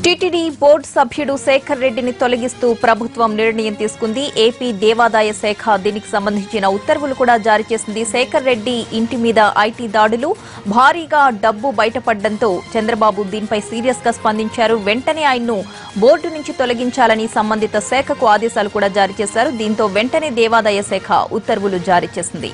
TTD board సభ్యుడు శేఖర్ రెడ్డిని తొలగిస్తూ ప్రభుత్వం నిర్ణయం తీసుకుంది. ఏపీ దేవాదాయ శాఖ దీనికి సంబంధించిన ఉత్తర్వులు కూడా జారీ చేసింది. శేఖర్ రెడ్డి ఇంటి మీద ఐటీ దాడులు, భారీగా డబ్బు బయటపడడంతో చంద్రబాబు దీనిపై సీరియస్ గా స్పందించారు. వెంటనే ఆయన్ను బోర్డు నుంచి తొలగించాలని సంబంధిత శాఖకు ఆదేశాలు కూడా జారీ చేశారు. దీంతో వెంటనే దేవాదాయ శాఖ ఉత్తర్వులు జారీ చేసింది.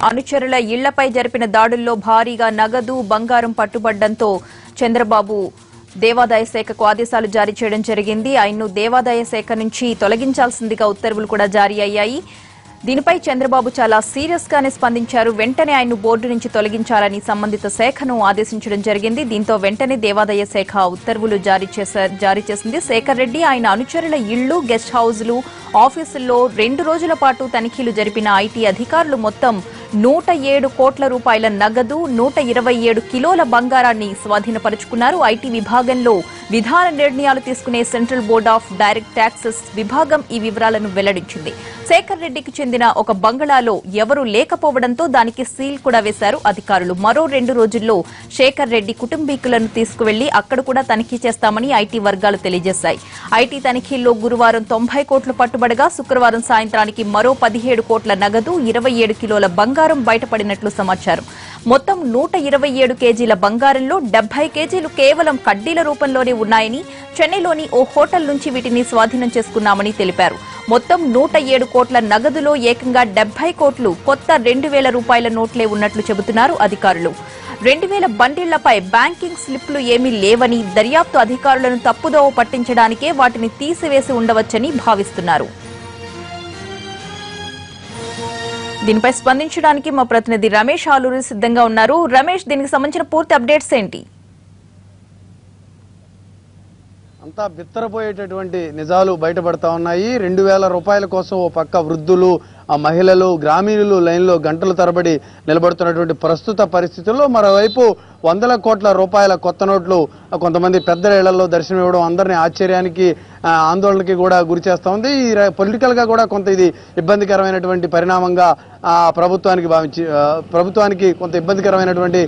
అనుచరుల ఇళ్లపై జరిపిన దాడుల్లో భారీగా నగదు, బంగారం పట్టుబడ్డంతో చంద్రబాబు దేవాదాయ శాఖకు ఆదేశాలు జారీ చేయడం జరిగింది. ఆయన్ను దేవాదాయ శాఖ నుంచి తొలగించాల్సిందిగా ఉత్తర్వులు కూడా జారీ అయ్యాయి. దీనిపై చంద్రబాబు చాలా సీరియస్ గానే స్పందించారు. వెంటనే ఆయన్ను బోర్డు నుంచి తొలగించాలని సంబంధిత శాఖను ఆదేశించడం జరిగింది. దీంతో వెంటనే దేవాదాయ శాఖ ఉత్తర్వులు జారీ చేసింది. శేఖర్ రెడ్డి, ఆయన అనుచరుల ఇళ్లు, గెస్ట్ హౌజులు, ఆఫీసుల్లో 2 రోజుల పాటు తనిఖీలు జరిపిన ఐటీ అధికారులు మొత్తం 107 కోట్ల రూపాయల నగదు, 127 కిలోల బంగారాన్ని స్వాధీనపరుచుకున్నారు. ఐటీ విభాగంలో విధాన నిర్ణయాలు తీసుకునే central board of direct taxes విభాగం ఈ వివరాలను వెల్లడించింది. శేఖర్ రెడ్డికి చెందిన ఒక బంగళాలో ఎవరూ లేకపోవడంతో దానికి సీల్ కూడా వేశారు అధికారులు. మరో 2 రోజుల్లో శేఖర్ రెడ్డి కుటుంబీకులను తీసుకువెళ్లి అక్కడ కూడా తనిఖీ చేస్తామని ఐటీ వర్గాలు తెలియజేశాయి. ఐటీ తనిఖీల్లో గురువారం 90 కోట్లు పట్టుబడగా శుక్రవారం సాయంత్రానికి మరో 17 కోట్ల నగదు, 27 కిలోల బంగారం బయటపడినట్లు సమాచారం. మొత్తం 127 కేజీల బంగారంలో 70 కేజీలు కేవలం కడ్డీల రూపంలోనే ఉన్నాయని, చెన్నైలోని ఓ హోటల్ నుంచి వీటిని స్వాధీనం చేసుకున్నామని తెలిపారు. మొత్తం 107 కోట్ల నగదులో ఏకంగా 70 కోట్లు కొత్త 2000 రూపాయల నోట్లే ఉన్నట్లు చెబుతున్నారు అధికారులు. 2000 బండిళ్లపై బ్యాంకింగ్ స్లిప్లు ఏమీ లేవని, దర్యాప్తు అధికారులను తప్పుదోవ పట్టించడానికే వాటిని తీసివేసి ఉండవచ్చని భావిస్తున్నారు. దీనిపై స్పందించడానికి మా ప్రతినిధి రమేష్ ఆలూరి సిద్ధంగా ఉన్నారు. రమేష్, దీనికి సంబంధించిన పూర్తి అప్డేట్స్ ఏంటి? అంతా బిత్తరపోయేటటువంటి నిజాలు బయటపడతా ఉన్నాయి. 2000 రూపాయల కోసం ఓ పక్క వృద్ధులు, మహిళలు, గ్రామీణులు లైన్లో గంటల తరబడి నిలబడుతున్నటువంటి ప్రస్తుత పరిస్థితుల్లో మరోవైపు 100 కోట్ల రూపాయల కొత్త నోట్లు కొంతమంది పెద్దల ఇళ్లలో దర్శనమివ్వడం అందరినీ ఆశ్చర్యానికి, ఆందోళనకి కూడా గురి చేస్తూ ఉంది. పొలిటికల్ గా కూడా కొంత ఇది ఇబ్బందికరమైనటువంటి పరిణామంగా ప్రభుత్వానికి కొంత ఇబ్బందికరమైనటువంటి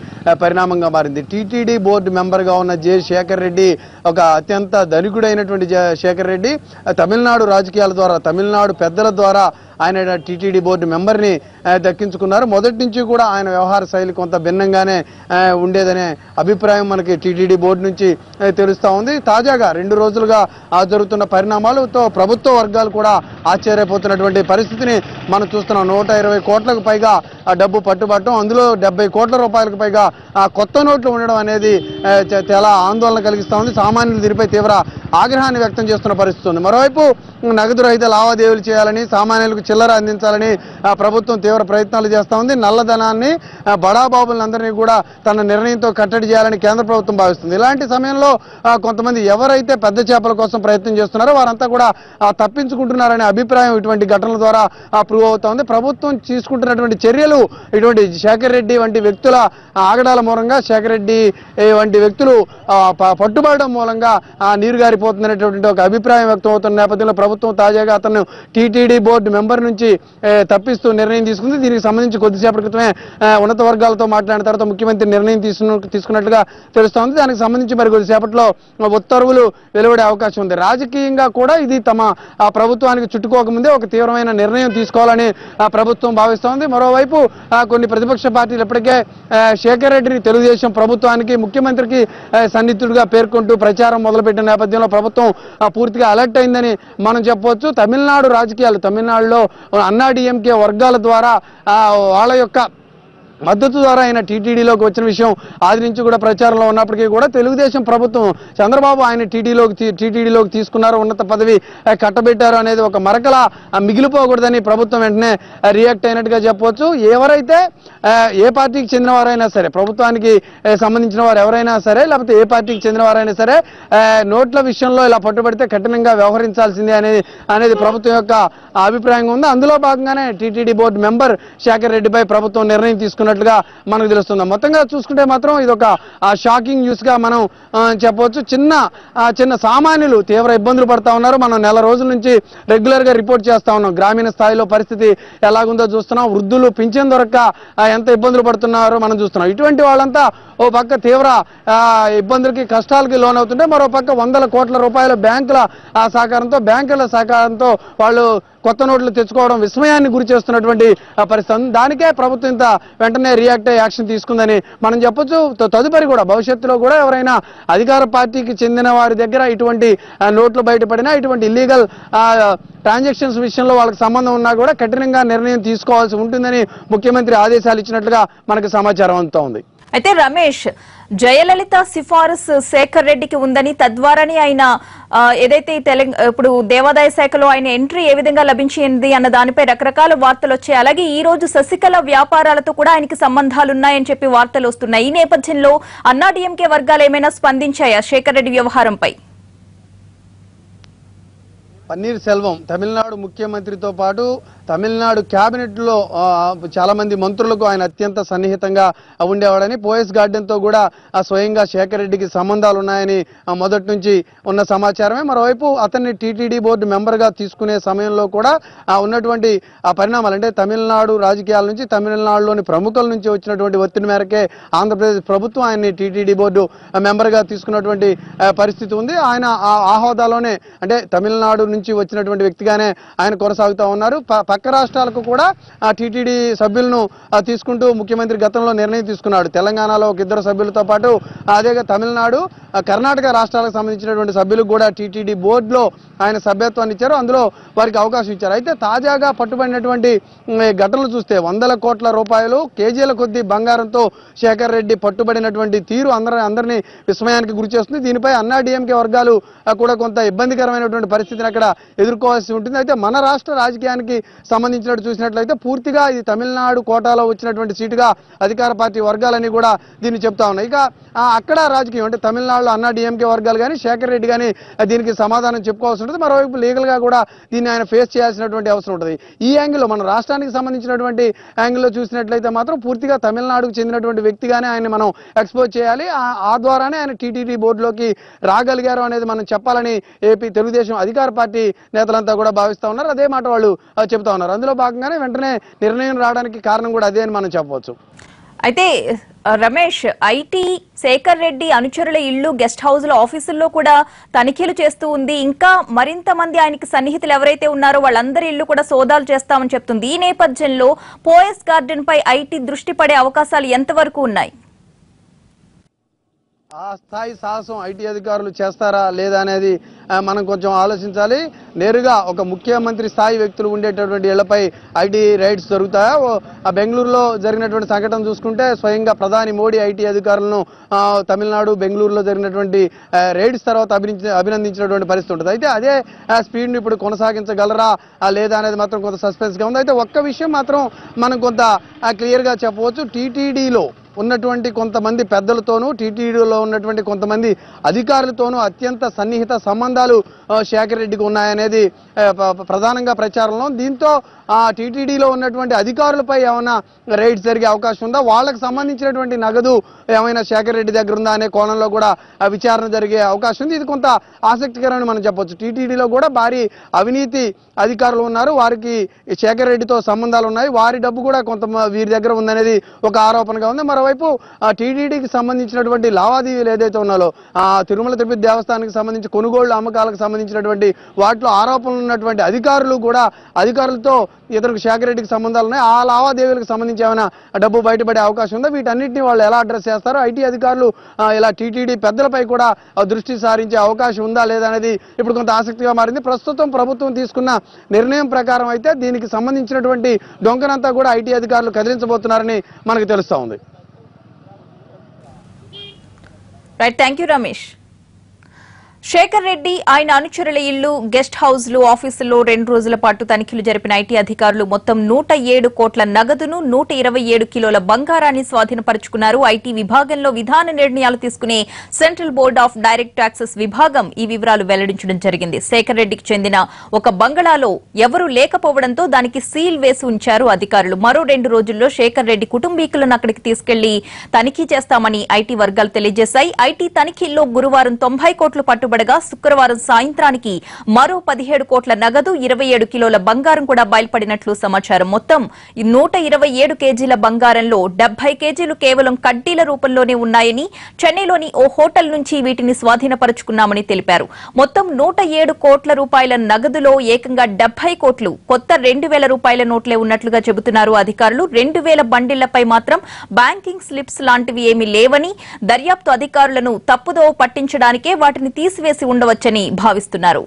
పరిణామంగా మారింది. టీటీడీ బోర్డు మెంబర్గా ఉన్న జె శేఖర్ రెడ్డి, ఒక అత్యంత ధనికుడైనటువంటి శేఖర్ రెడ్డి తమిళనాడు రాజకీయాల ద్వారా, తమిళనాడు పెద్దల ద్వారా ఆయన టీటీడీ బోర్డు మెంబర్ని దక్కించుకున్నారు. మొదటి నుంచి కూడా ఆయన వ్యవహార శైలి కొంత భిన్నంగానే ఉండేదనే అభిప్రాయం మనకి టీటీడీ బోర్డు నుంచి తెలుస్తూ ఉంది. తాజాగా 2 రోజులుగా జరుగుతున్న పరిణామాలతో ప్రభుత్వ వర్గాలు కూడా ఆశ్చర్యపోతున్నటువంటి పరిస్థితిని మనం చూస్తున్నాం. 120 కోట్లకు పైగా డబ్బు పట్టుబట్టడం, అందులో 70 కోట్ల రూపాయలకు పైగా కొత్త నోట్లు ఉండడం అనేది చాలా ఆందోళన కలిగిస్తూ ఉంది. సామాన్యులు దీనిపై తీవ్ర ఆగ్రహాన్ని వ్యక్తం చేస్తున్న పరిస్థితి ఉంది. మరోవైపు నగదు రహిత లావాదేవీలు చేయాలని, సామాన్యులకు చిల్లర అందించాలని ప్రభుత్వం తీవ్ర ప్రయత్నాలు చేస్తూ ఉంది. నల్లధనాన్ని, బడాబాబులందరినీ కూడా తన నిర్ణయంతో కట్టడి చేయాలని కేంద్ర ప్రభుత్వం భావిస్తుంది. ఇలాంటి సమయంలో కొంతమంది ఎవరైతే పెద్ద చేపల కోసం ప్రయత్నం చేస్తున్నారో వారంతా కూడా తప్పించుకుంటున్నారనే అభిప్రాయం ఇటువంటి ఘటనల ద్వారా ప్రూవ్ అవుతా ఉంది. ప్రభుత్వం తీసుకుంటున్నటువంటి చర్యలు ఇటువంటి శేఖర్ రెడ్డి వంటి వ్యక్తుల ఆగడాల మూలంగా, శేఖర్ రెడ్డి వంటి వ్యక్తులు పట్టుబడడం మూలంగా నీరుగారిపోతుందనేటువంటి ఒక అభిప్రాయం వ్యక్తం అవుతున్న నేపథ్యంలో ప్రభుత్వం తాజాగా అతను టీటీడీ బోర్డు మెంబర్ నుంచి తప్పిస్తూ నిర్ణయం తీసుకుంది. దీనికి సంబంధించి కొద్దిసేపటి క్రితమే ఉన్నత వర్గాలతో మాట్లాడిన తర్వాత ముఖ్యమంత్రి నిర్ణయం తీసుకున్నట్లుగా తెలుస్తోంది. దానికి సంబంధించి మరి కొద్దిసేపట్లో ఉత్తర్వులు వెలువడే అవకాశం ఉంది. రాజకీయంగా కూడా ఇది తమ ప్రభుత్వానికి చుట్టుకోకముందే ఒక తీవ్రమైన నిర్ణయం తీసుకోవాలని ప్రభుత్వం భావిస్తోంది. మరోవైపు కొన్ని ప్రతిపక్ష పార్టీలు ఇప్పటికే శేఖర్ రెడ్డిని తెలుగుదేశం ప్రభుత్వానికి ముఖ్యమంత్రికి సన్నిహితుడిగా పేర్కొంటూ ప్రచారం మొదలుపెట్టిన నేపథ్యంలో ప్రభుత్వం పూర్తిగా అలర్ట్ అయిందని మనం చెప్పవచ్చు. తమిళనాడు రాజకీయాలు, తమిళనాడులో అన్నాడీఎంకే వర్గాల ద్వారా వాళ్ళ యొక్క మద్దతు ద్వారా ఆయన టీటీడీలోకి వచ్చిన విషయం ఆది నుంచి కూడా ప్రచారంలో ఉన్నప్పటికీ కూడా తెలుగుదేశం ప్రభుత్వం చంద్రబాబు ఆయన టీటీడీలోకి తీసుకున్నారు, ఉన్నత పదవి కట్టబెట్టారు అనేది ఒక మరకలా మిగిలిపోకూడదని ప్రభుత్వం వెంటనే రియాక్ట్ అయినట్టుగా చెప్పవచ్చు. ఎవరైతే ఏ పార్టీకి చెందిన వారైనా సరే, ప్రభుత్వానికి సంబంధించిన వారు ఎవరైనా సరే, లేకపోతే ఏ పార్టీకి చెందిన వారైనా సరే నోట్ల విషయంలో ఇలా పట్టుబడితే కఠినంగా వ్యవహరించాల్సిందే అనేది ప్రభుత్వం యొక్క అభిప్రాయంగా ఉంది. అందులో భాగంగానే టీటీడీ బోర్డు మెంబర్ శేఖర్ రెడ్డిపై ప్రభుత్వం నిర్ణయం తీసుకున్నట్లుగా మనకు తెలుస్తుంది. మొత్తంగా చూసుకుంటే మాత్రం ఇది ఒక షాకింగ్ న్యూస్ గా మనం చెప్పవచ్చు. చిన్న సామాన్యులు తీవ్ర ఇబ్బందులు పడతా ఉన్నారు. మనం నెల రోజుల నుంచి రెగ్యులర్ గా రిపోర్ట్ చేస్తా ఉన్నాం. గ్రామీణ స్థాయిలో పరిస్థితి ఎలాగుందో చూస్తున్నాం. వృద్ధులు పింఛన్ దొరక్క ఎంత ఇబ్బందులు పడుతున్నారో మనం చూస్తున్నాం. ఇటువంటి వాళ్ళంతా ఓ పక్క తీవ్ర ఇబ్బందులకి కష్టాలకి లోనవుతుంటే, మరో పక్క వందల కోట్ల రూపాయల బ్యాంకుల సహకారంతో వాళ్ళు కొత్త నోట్లు తెచ్చుకోవడం విస్మయాన్ని గురి చేస్తున్నటువంటి పరిస్థితి. దానికే ప్రభుత్వం ఇంత వెంటనే రియాక్ట్ అయ్యి యాక్షన్ తీసుకుందని మనం చెప్పొచ్చు. తదుపరి కూడా భవిష్యత్తులో కూడా ఎవరైనా అధికార పార్టీకి చెందిన వారి దగ్గర ఇటువంటి నోట్లు బయటపడినా, ఇటువంటి ఇల్లీగల్ ట్రాన్సాక్షన్స్ విషయంలో వాళ్ళకి సంబంధం ఉన్నా కూడా కఠినంగా నిర్ణయం తీసుకోవాల్సి ఉంటుందని ముఖ్యమంత్రి ఆదేశాలు ఇచ్చినట్లుగా మనకు సమాచారం అంతా ఉంది. అయితే రమేష్, జయలలిత సిఫారసు శేఖర్ రెడ్డికి ఉందని, తద్వారానే ఆయన ఏదైతే ఇప్పుడు దేవాదాయ శాఖలో ఆయన ఎంట్రీ ఏ విధంగా లభించింది అన్న దానిపై రకరకాల వార్తలు వచ్చాయి. అలాగే ఈ రోజు శశికళ వ్యాపారాలతో కూడా ఆయనకి సంబంధాలున్నాయని చెప్పి వార్తలు వస్తున్నాయి. ఈ నేపథ్యంలో అన్నాడీఎంకే వర్గాలు ఏమైనా స్పందించాయా శేఖర్ రెడ్డి వ్యవహారంపై? పన్నీర్ సెల్వం తమిళనాడు ముఖ్యమంత్రితో పాటు తమిళనాడు క్యాబినెట్ లో చాలా మంది మంత్రులకు ఆయన అత్యంత సన్నిహితంగా ఉండేవాడని, పోయస్ గార్డెన్ తో కూడా స్వయంగా శేఖర్ రెడ్డికి సంబంధాలు ఉన్నాయని మొదటి నుంచి ఉన్న సమాచారమే. మరోవైపు అతన్ని టీటీడీ బోర్డు మెంబర్ గా తీసుకునే సమయంలో కూడా ఉన్నటువంటి పరిణామాలు, అంటే తమిళనాడు రాజకీయాల నుంచి, తమిళనాడులోని ప్రముఖుల నుంచి వచ్చినటువంటి ఒత్తిడి మేరకే ఆంధ్రప్రదేశ్ ప్రభుత్వం ఆయన్ని టీటీడీ బోర్డు మెంబర్ గా తీసుకున్నటువంటి పరిస్థితి ఉంది. ఆయన ఆ హోదాలోనే, అంటే తమిళనాడు నుంచి వచ్చినటువంటి వ్యక్తిగానే ఆయన కొనసాగుతూ ఉన్నారు. పక్క రాష్ట్రాలకు కూడా టీటీడీ సభ్యులను తీసుకుంటూ ముఖ్యమంత్రి గతంలో నిర్ణయం తీసుకున్నాడు. తెలంగాణలో ఒక 2 సభ్యులతో పాటు అదేగా తమిళనాడు, కర్ణాటక రాష్ట్రాలకు సంబంధించినటువంటి సభ్యులకు కూడా టీటీడీ బోర్డులో ఆయన సభ్యత్వాన్ని ఇచ్చారు. అందులో వారికి అవకాశం ఇచ్చారు. అయితే తాజాగా పట్టుబడినటువంటి ఘటనలు చూస్తే వందల కోట్ల రూపాయలు, కేజీల కొద్దీ బంగారంతో శేఖర్ రెడ్డి పట్టుబడినటువంటి తీరు అందరినీ విస్మయానికి గురి చేస్తుంది. దీనిపై అన్నాడీఎంకే వర్గాలు కూడా కొంత ఇబ్బందికరమైనటువంటి పరిస్థితిని అక్కడ ఎదుర్కోవాల్సి ఉంటుంది. అయితే మన రాష్ట్ర రాజకీయానికి సంబంధించినట్టు చూసినట్లయితే పూర్తిగా ఇది తమిళనాడు కోటాలో వచ్చినటువంటి సీటుగా అధికార పార్టీ వర్గాలని కూడా దీన్ని చెప్తా ఉన్నాయి. ఇక అక్కడ రాజకీయం, అంటే తమిళనాడులో అన్నాడీఎంకే వర్గాలు కానీ శేఖర్ రెడ్డి కానీ దీనికి సమాధానం చెప్పుకోవాల్సి ఉంటుంది. మరోవైపు లీగల్ గా కూడా దీన్ని ఆయన ఫేస్ చేయాల్సినటువంటి అవసరం ఉంటుంది. ఈ యాంగిల్లో మన రాష్ట్రానికి సంబంధించినటువంటి యాంగిల్లో చూసినట్లయితే మాత్రం పూర్తిగా తమిళనాడుకు చెందినటువంటి వ్యక్తిగానే ఆయన మనం ఎక్స్పోజ్ చేయాలి. ఆ ద్వారానే ఆయన టీటీడీ బోర్డులోకి రాగలిగారు అనేది మనం చెప్పాలని ఏపీ తెలుగుదేశం అధికార పార్టీ నేతలంతా కూడా భావిస్తా ఉన్నారు. అదే మాట వాళ్ళు చెబుతా ఉన్నారు. అందులో భాగంగానే వెంటనే నిర్ణయం రావడానికి కారణం కూడా అదే అని మనం చెప్పవచ్చు. అయితే రమేష్, ఐటీ శేఖర్ రెడ్డి అనుచరుల ఇళ్లు, గెస్ట్ హౌస్ల, ఆఫీసుల్లో కూడా తనిఖీలు చేస్తూ ఉంది. ఇంకా మరింత మంది ఆయనకి సన్నిహితులు ఎవరైతే ఉన్నారో వాళ్ళందరి ఇళ్లు కూడా సోదాలు చేస్తామని చెప్తుంది. ఈ నేపథ్యంలో పోయస్ గార్డెన్ పై ఐటీ దృష్టి పడే అవకాశాలు ఎంతవరకు ఉన్నాయి? ఆ స్థాయి సాహసం ఐటీ అధికారులు చేస్తారా లేదా అనేది మనం కొంచెం ఆలోచించాలి. నేరుగా ఒక ముఖ్యమంత్రి స్థాయి వ్యక్తులు ఉండేటటువంటి ఇళ్లపై ఐటీ రైడ్స్ జరుగుతాయా? బెంగళూరులో జరిగినటువంటి సంఘటన చూసుకుంటే స్వయంగా ప్రధాని మోడీ ఐటీ అధికారులను తమిళనాడు, బెంగళూరులో జరిగినటువంటి రైడ్స్ తర్వాత అభినందించినటువంటి పరిస్థితి ఉంటుంది. అయితే అదే స్పీడ్ని ఇప్పుడు కొనసాగించగలరా లేదా అనేది మాత్రం కొంత సస్పెన్స్గా ఉంది. అయితే ఒక్క విషయం మాత్రం మనం కొంత క్లియర్గా చెప్పవచ్చు. టీటీడీలో ఉన్నటువంటి కొంతమంది పెద్దలతోనూ, టీటీడీలో ఉన్నటువంటి కొంతమంది అధికారులతోనూ అత్యంత సన్నిహిత సంబంధాలు శేఖర్ రెడ్డికి ఉన్నాయనేది ప్రధానంగా ప్రచారంలో. దీంతో టీటీడీలో ఉన్నటువంటి అధికారులపై ఏమైనా రైడ్స్ జరిగే అవకాశం ఉందా, వాళ్ళకి సంబంధించినటువంటి నగదు ఏమైనా శేఖర్ రెడ్డి దగ్గర ఉందా అనే కోణంలో కూడా విచారణ జరిగే అవకాశం ఉంది. ఇది కొంత ఆసక్తికరమని మనం చెప్పొచ్చు. టీటీడీలో కూడా భారీ అవినీతి అధికారులు ఉన్నారు, వారికి శేఖర్ రెడ్డితో సంబంధాలు ఉన్నాయి, వారి డబ్బు కూడా కొంత వీరి దగ్గర ఉందనేది ఒక ఆరోపణగా ఉంది. మరోవైపు టీటీడీకి సంబంధించినటువంటి లావాదేవీలు ఏదైతే ఉన్నాలో తిరుమల తిరుపతి దేవస్థానానికి సంబంధించి కొనుగోళ్లు అమ్మకాలకు సంబంధించినటువంటి వాటిలో ఆరోపణలు ఉన్నటువంటి అధికారులు కూడా అధికారులతో ఇతరులకు శేఖర్ రెడ్డికి సంబంధాలు ఉన్నాయి, ఆ లావాదేవీలకు సంబంధించి ఏమైనా డబ్బు బయటపడే అవకాశం ఉందా, వీటన్నిటిని వాళ్ళు ఎలా అడ్రస్ చేస్తారో, ఐటీ అధికారులు ఇలా టీటీడీ పెద్దలపై కూడా దృష్టి సారించే అవకాశం ఉందా లేదా అనేది ఇప్పుడు కొంత ఆసక్తిగా మారింది. ప్రస్తుతం ప్రభుత్వం తీసుకున్న నిర్ణయం ప్రకారం అయితే దీనికి సంబంధించినటువంటి డొంకనంతా కూడా ఐటీ అధికారులు కదిలించబోతున్నారని మనకు తెలుస్తా ఉంది. Right, thank you Ramesh. Shekhar Reddy ఆయన అనుచరుల ఇళ్లు, గెస్ట్ హౌస్లు, ఆఫీసుల్లో 2 రోజుల పాటు తనిఖీలు జరిపిన ఐటీ అధికారులు మొత్తం 107 కోట్ల నగదును, 127 కిలోల బంగారాన్ని స్వాధీనపరుచుకున్నారు. ఐటీ విభాగంలో విధాన నిర్ణయాలు తీసుకునే central board of direct taxes విభాగం ఈ వివరాలు వెల్లడించడం జరిగింది. శేఖర్ రెడ్డికి చెందిన ఒక బంగళాలో ఎవరూ లేకపోవడంతో దానికి సీల్ వేసి ఉంచారు అధికారులు. మరో 2 రోజుల్లో శేఖర్ రెడ్డి కుటుంబీకులను అక్కడికి తీసుకెళ్లి తనిఖీ చేస్తామని ఐటీ వర్గాలు తెలియజేశాయి. ఐటీ తనిఖీల్లో గురువారం 90 కోట్లు పట్టుబడగా శుక్రవారం సాయంత్రానికి మరో 17 కోట్ల నగదు, 27 కిలోల బంగారం కూడా బయల్పడినట్లు సమాచారం. మొత్తం 127 కేజీల బంగారంలో 70 కేజీలు కేవలం కడ్డీల రూపంలోనే ఉన్నాయని, చెన్నైలోని ఓ హోటల్ నుంచి వీటిని స్వాధీనపరుచుకున్నామని తెలిపారు. మొత్తం 107 కోట్ల రూపాయల నగదులో ఏకంగా 70 కోట్లు కొత్త 2000 రూపాయల నోట్లే ఉన్నట్లుగా చెబుతున్నారు అధికారులు. 2000 బండిళ్లపై మాత్రం బ్యాంకింగ్ స్లిప్స్ లాంటివి ఏమీ లేవని, దర్యాప్తు అధికారులను తప్పుదోవ పట్టించడానికే వాటిని తీసివేసి ఉండవచ్చని భావిస్తున్నారు.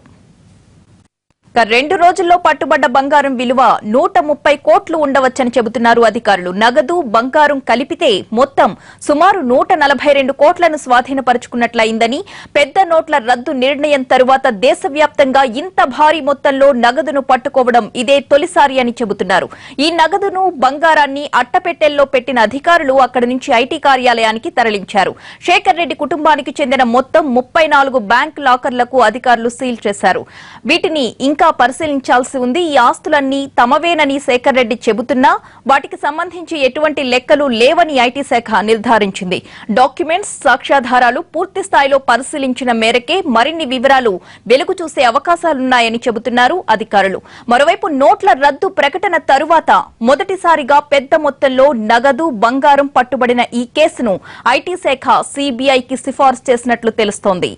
2 రోజుల్లో పట్టుబడ్డ బంగారం విలువ 130 కోట్లు ఉండవచ్చని చెబుతున్నారు అధికారులు. నగదు, బంగారం కలిపితే మొత్తం సుమారు 142 కోట్లను స్వాధీనపరుచుకున్నట్లయిందని, పెద్ద నోట్ల రద్దు నిర్ణయం తరువాత దేశవ్యాప్తంగా ఇంత భారీ మొత్తంలో నగదును పట్టుకోవడం ఇదే తొలిసారి అని చెబుతున్నారు. ఈ నగదును, బంగారాన్ని అట్టపెట్టెల్లో పెట్టిన అధికారులు అక్కడి నుంచి ఐటీ కార్యాలయానికి తరలించారు. శేఖర్ రెడ్డి కుటుంబానికి చెందిన మొత్తం 34 బ్యాంక్ లాకర్లకు అధికారులు సీల్ చేశారు. వీటిని ఇంకా పరిశీలించాల్సి ఉంది. ఈ ఆస్తులన్నీ తమవేనని శేఖర్ రెడ్డి చెబుతున్నా వాటికి సంబంధించి ఎటువంటి లెక్కలు లేవని ఐటీ శాఖ నిర్ధారించింది. డాక్యుమెంట్స్, సాక్ష్యాధారాలు పూర్తి స్థాయిలో పరిశీలించిన మేరకే మరిన్ని వివరాలు వెలుగు చూసే అవకాశాలున్నాయని చెబుతున్నారు అధికారులు. మరోవైపు నోట్ల రద్దు ప్రకటన తరువాత మొదటిసారిగా పెద్ద మొత్తంలో నగదు, బంగారం పట్టుబడిన ఈ కేసును ఐటీ శాఖ సిబిఐకి సిఫార్సు చేసినట్లు తెలుస్తోంది.